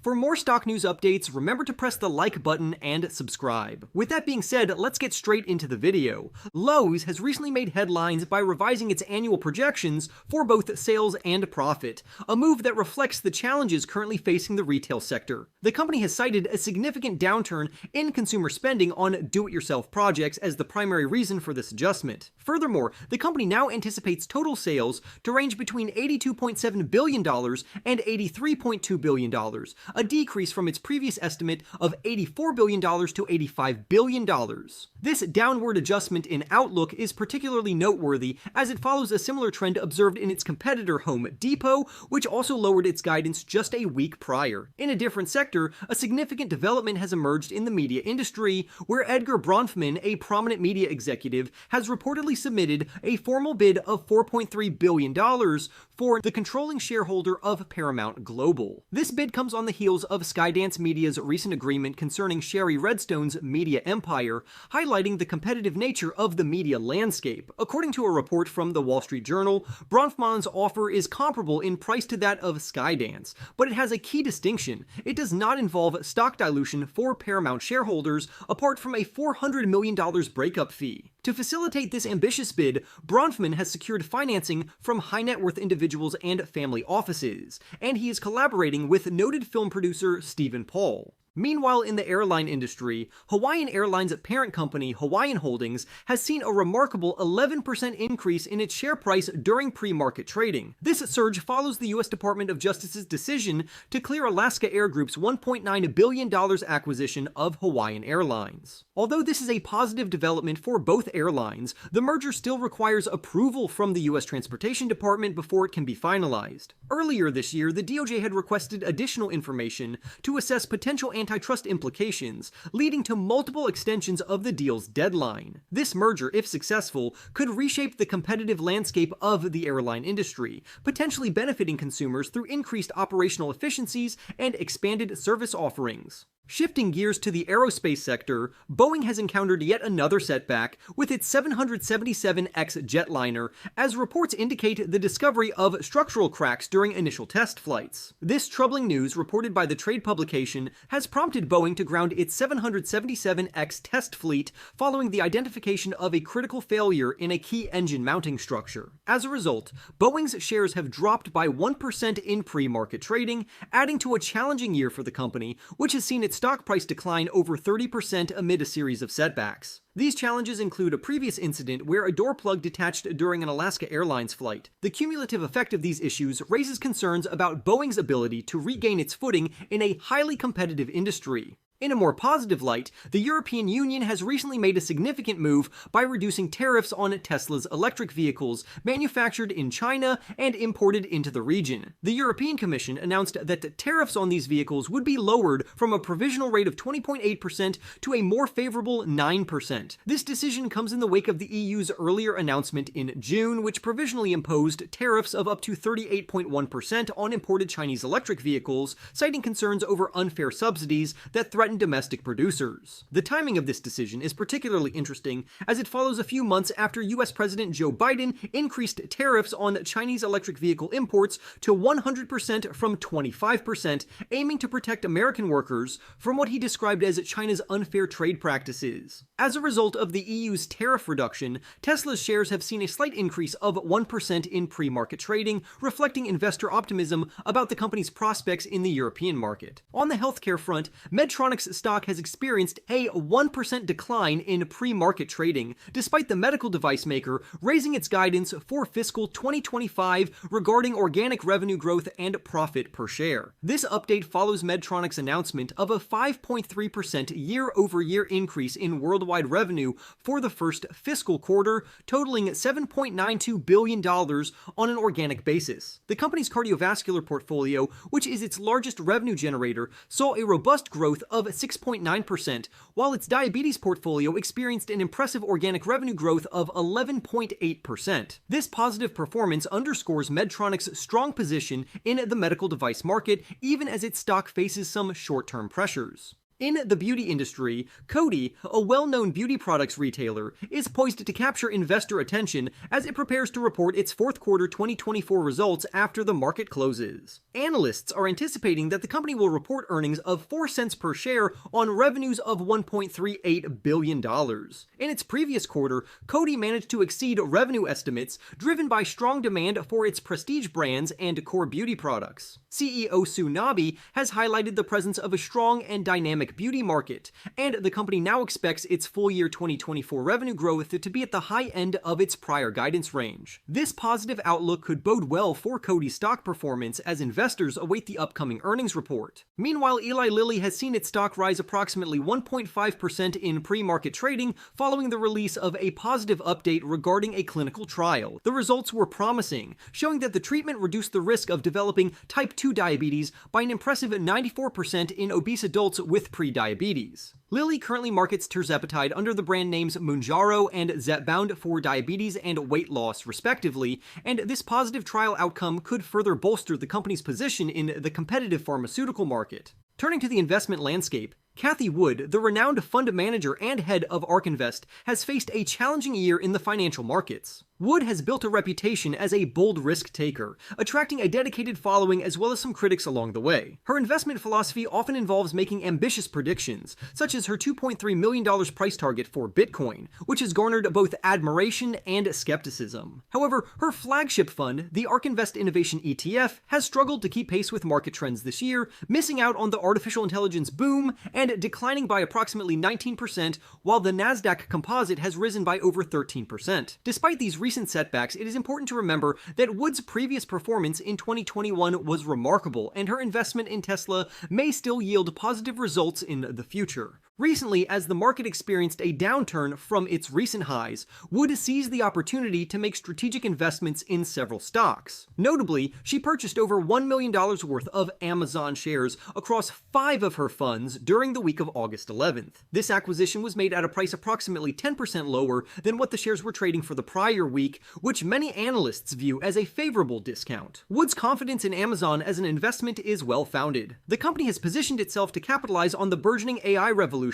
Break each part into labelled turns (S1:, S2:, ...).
S1: For more stock news updates, remember to press the like button and subscribe. With that being said, let's get straight into the video. Lowe's has recently made headlines by revising its annual projections for both sales and profit, a move that reflects the challenges currently facing the retail sector. The company has cited a significant downturn in consumer spending on do-it-yourself projects as the primary reason for this adjustment. Furthermore, the company now anticipates total sales to range between $82.7 billion and $83.2 billion, a decrease from its previous estimate of $84 billion to $85 billion. This downward adjustment in outlook is particularly noteworthy as it follows a similar trend observed in its competitor Home Depot, which also lowered its guidance just a week prior. In a different sector, a significant development has emerged in the media industry, where Edgar Bronfman, a prominent media executive, has reportedly submitted a formal bid of $4.3 billion for the controlling shareholder of Paramount Global. This bid comes on the heels of Skydance Media's recent agreement concerning Sherry Redstone's media empire, highlighting the competitive nature of the media landscape. According to a report from the Wall Street Journal, Bronfman's offer is comparable in price to that of Skydance, but it has a key distinction. It does not involve stock dilution for Paramount shareholders, apart from a $400 million breakup fee. To facilitate this ambitious bid, Bronfman has secured financing from high-net-worth individuals and family offices, and he is collaborating with noted film producer Stephen Paul. Meanwhile, in the airline industry, Hawaiian Airlines' parent company, Hawaiian Holdings, has seen a remarkable 11% increase in its share price during pre-market trading. This surge follows the U.S. Department of Justice's decision to clear Alaska Air Group's $1.9 billion acquisition of Hawaiian Airlines. Although this is a positive development for both airlines, the merger still requires approval from the U.S. Transportation Department before it can be finalized. Earlier this year, the DOJ had requested additional information to assess potential antitrust implications, leading to multiple extensions of the deal's deadline. This merger, if successful, could reshape the competitive landscape of the airline industry, potentially benefiting consumers through increased operational efficiencies and expanded service offerings. Shifting gears to the aerospace sector, Boeing has encountered yet another setback with its 777X jetliner, as reports indicate the discovery of structural cracks during initial test flights. This troubling news, reported by the trade publication, has prompted Boeing to ground its 777X test fleet following the identification of a critical failure in a key engine mounting structure. As a result, Boeing's shares have dropped by 1% in pre-market trading, adding to a challenging year for the company, which has seen its stock price decline over 30% amid a series of setbacks. These challenges include a previous incident where a door plug detached during an Alaska Airlines flight. The cumulative effect of these issues raises concerns about Boeing's ability to regain its footing in a highly competitive industry. In a more positive light, the European Union has recently made a significant move by reducing tariffs on Tesla's electric vehicles manufactured in China and imported into the region. The European Commission announced that tariffs on these vehicles would be lowered from a provisional rate of 20.8% to a more favorable 9%. This decision comes in the wake of the EU's earlier announcement in June, which provisionally imposed tariffs of up to 38.1% on imported Chinese electric vehicles, citing concerns over unfair subsidies that threaten domestic producers. The timing of this decision is particularly interesting as it follows a few months after US President Joe Biden increased tariffs on Chinese electric vehicle imports to 100% from 25%, aiming to protect American workers from what he described as China's unfair trade practices. As a result of the EU's tariff reduction, Tesla's shares have seen a slight increase of 1% in pre-market trading, reflecting investor optimism about the company's prospects in the European market. On the healthcare front, Medtronic's stock has experienced a 1% decline in pre-market trading, despite the medical device maker raising its guidance for fiscal 2025 regarding organic revenue growth and profit per share. This update follows Medtronic's announcement of a 5.3% year-over-year increase in worldwide revenue for the first fiscal quarter, totaling $7.92 billion on an organic basis. The company's cardiovascular portfolio, which is its largest revenue generator, saw a robust growth of 6.9%, while its diabetes portfolio experienced an impressive organic revenue growth of 11.8%. This positive performance underscores Medtronic's strong position in the medical device market, even as its stock faces some short-term pressures. In the beauty industry, Coty, a well-known beauty products retailer, is poised to capture investor attention as it prepares to report its fourth quarter 2024 results after the market closes. Analysts are anticipating that the company will report earnings of 4 cents per share on revenues of $1.38 billion. In its previous quarter, Coty managed to exceed revenue estimates driven by strong demand for its prestige brands and core beauty products. CEO Sue Nabi has highlighted the presence of a strong and dynamic beauty market, and the company now expects its full year 2024 revenue growth to be at the high end of its prior guidance range. This positive outlook could bode well for Coty's stock performance as investors await the upcoming earnings report. Meanwhile, Eli Lilly has seen its stock rise approximately 1.5% in pre-market trading following the release of a positive update regarding a clinical trial. The results were promising, showing that the treatment reduced the risk of developing type 2 diabetes by an impressive 94% in obese adults with pre-diabetes. Lilly currently markets tirzepatide under the brand names Mounjaro and Zepbound for diabetes and weight loss, respectively, and this positive trial outcome could further bolster the company's position in the competitive pharmaceutical market. Turning to the investment landscape, Cathie Wood, the renowned fund manager and head of ARK Invest, has faced a challenging year in the financial markets. Wood has built a reputation as a bold risk taker, attracting a dedicated following as well as some critics along the way. Her investment philosophy often involves making ambitious predictions, such as her $2.3 million price target for Bitcoin, which has garnered both admiration and skepticism. However, her flagship fund, the ARK Invest Innovation ETF, has struggled to keep pace with market trends this year, missing out on the artificial intelligence boom and declining by approximately 19%, while the Nasdaq Composite has risen by over 13%. Despite these recent setbacks, it is important to remember that Wood's previous performance in 2021 was remarkable, and her investment in Tesla may still yield positive results in the future. Recently, as the market experienced a downturn from its recent highs, Wood seized the opportunity to make strategic investments in several stocks. Notably, she purchased over $1 million worth of Amazon shares across 5 of her funds during the week of August 11th. This acquisition was made at a price approximately 10% lower than what the shares were trading for the prior week, which many analysts view as a favorable discount. Wood's confidence in Amazon as an investment is well-founded. The company has positioned itself to capitalize on the burgeoning AI revolution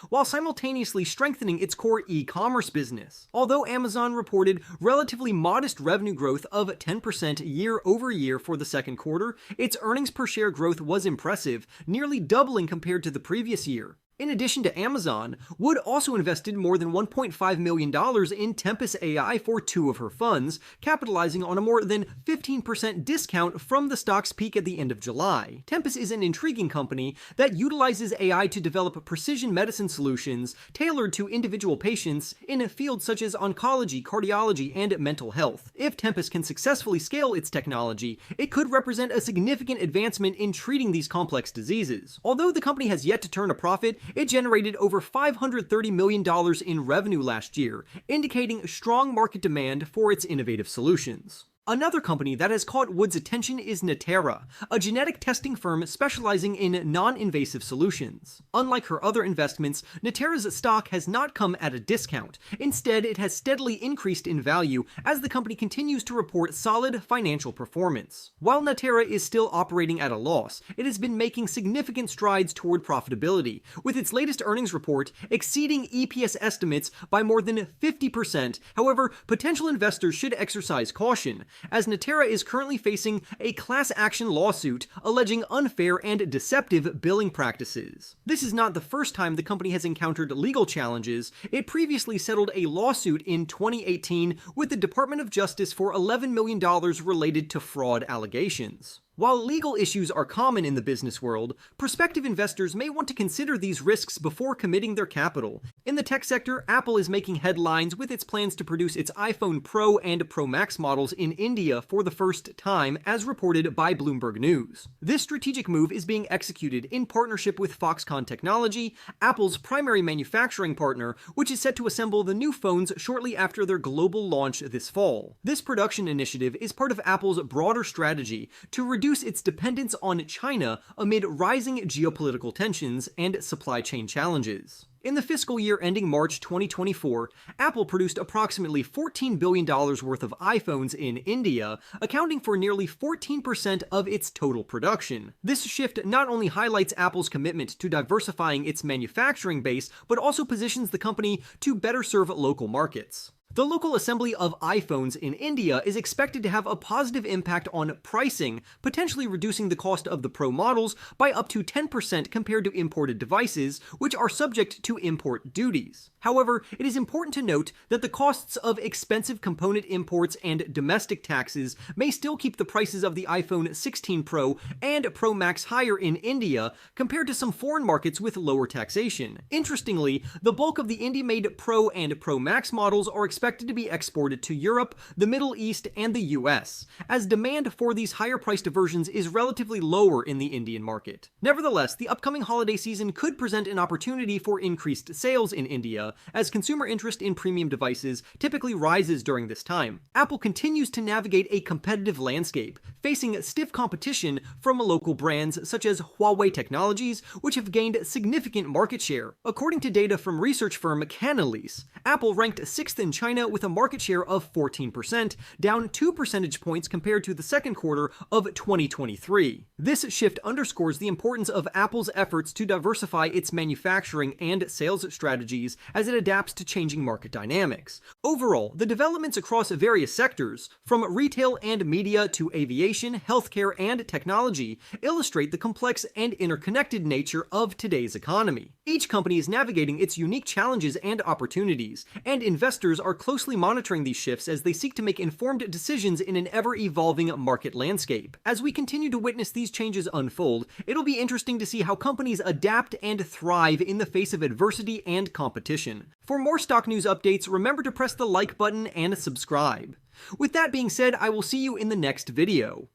S1: while simultaneously strengthening its core e-commerce business. Although Amazon reported relatively modest revenue growth of 10% year over year for the second quarter, its earnings per share growth was impressive, nearly doubling compared to the previous year. In addition to Amazon, Wood also invested more than $1.5 million in Tempus AI for 2 of her funds, capitalizing on a more than 15% discount from the stock's peak at the end of July. Tempus is an intriguing company that utilizes AI to develop precision medicine solutions tailored to individual patients in fields such as oncology, cardiology, and mental health. If Tempus can successfully scale its technology, it could represent a significant advancement in treating these complex diseases. Although the company has yet to turn a profit, it generated over $530 million in revenue last year, indicating strong market demand for its innovative solutions. Another company that has caught Wood's attention is Natera, a genetic testing firm specializing in non-invasive solutions. Unlike her other investments, Natera's stock has not come at a discount. Instead, it has steadily increased in value as the company continues to report solid financial performance. While Natera is still operating at a loss, it has been making significant strides toward profitability, with its latest earnings report exceeding EPS estimates by more than 50%. However, potential investors should exercise caution, as Natera is currently facing a class action lawsuit alleging unfair and deceptive billing practices. This is not the first time the company has encountered legal challenges. It previously settled a lawsuit in 2018 with the Department of Justice for $11 million related to fraud allegations. While legal issues are common in the business world, prospective investors may want to consider these risks before committing their capital. In the tech sector, Apple is making headlines with its plans to produce its iPhone Pro and Pro Max models in India for the first time, as reported by Bloomberg News. This strategic move is being executed in partnership with Foxconn Technology, Apple's primary manufacturing partner, which is set to assemble the new phones shortly after their global launch this fall. This production initiative is part of Apple's broader strategy to reduce reduce its dependence on China amid rising geopolitical tensions and supply chain challenges. In the fiscal year ending March 2024, Apple produced approximately $14 billion worth of iPhones in India, accounting for nearly 14% of its total production. This shift not only highlights Apple's commitment to diversifying its manufacturing base, but also positions the company to better serve local markets. The local assembly of iPhones in India is expected to have a positive impact on pricing, potentially reducing the cost of the Pro models by up to 10% compared to imported devices, which are subject to import duties. However, it is important to note that the costs of expensive component imports and domestic taxes may still keep the prices of the iPhone 16 Pro and Pro Max higher in India compared to some foreign markets with lower taxation. Interestingly, the bulk of the India-made Pro and Pro Max models are expected to be exported to Europe, the Middle East, and the US, as demand for these higher-priced versions is relatively lower in the Indian market. Nevertheless, the upcoming holiday season could present an opportunity for increased sales in India, as consumer interest in premium devices typically rises during this time. Apple continues to navigate a competitive landscape, facing stiff competition from local brands such as Huawei Technologies, which have gained significant market share. According to data from research firm Canalys, Apple ranked 6th in China with a market share of 14%, down 2 percentage points compared to the second quarter of 2023. This shift underscores the importance of Apple's efforts to diversify its manufacturing and sales strategies as it adapts to changing market dynamics. Overall, the developments across various sectors, from retail and media to aviation, healthcare, and technology, illustrate the complex and interconnected nature of today's economy. Each company is navigating its unique challenges and opportunities, and investors are closely monitoring these shifts as they seek to make informed decisions in an ever-evolving market landscape. As we continue to witness these changes unfold, it'll be interesting to see how companies adapt and thrive in the face of adversity and competition. For more stock news updates, remember to press the like button and subscribe. With that being said, I will see you in the next video.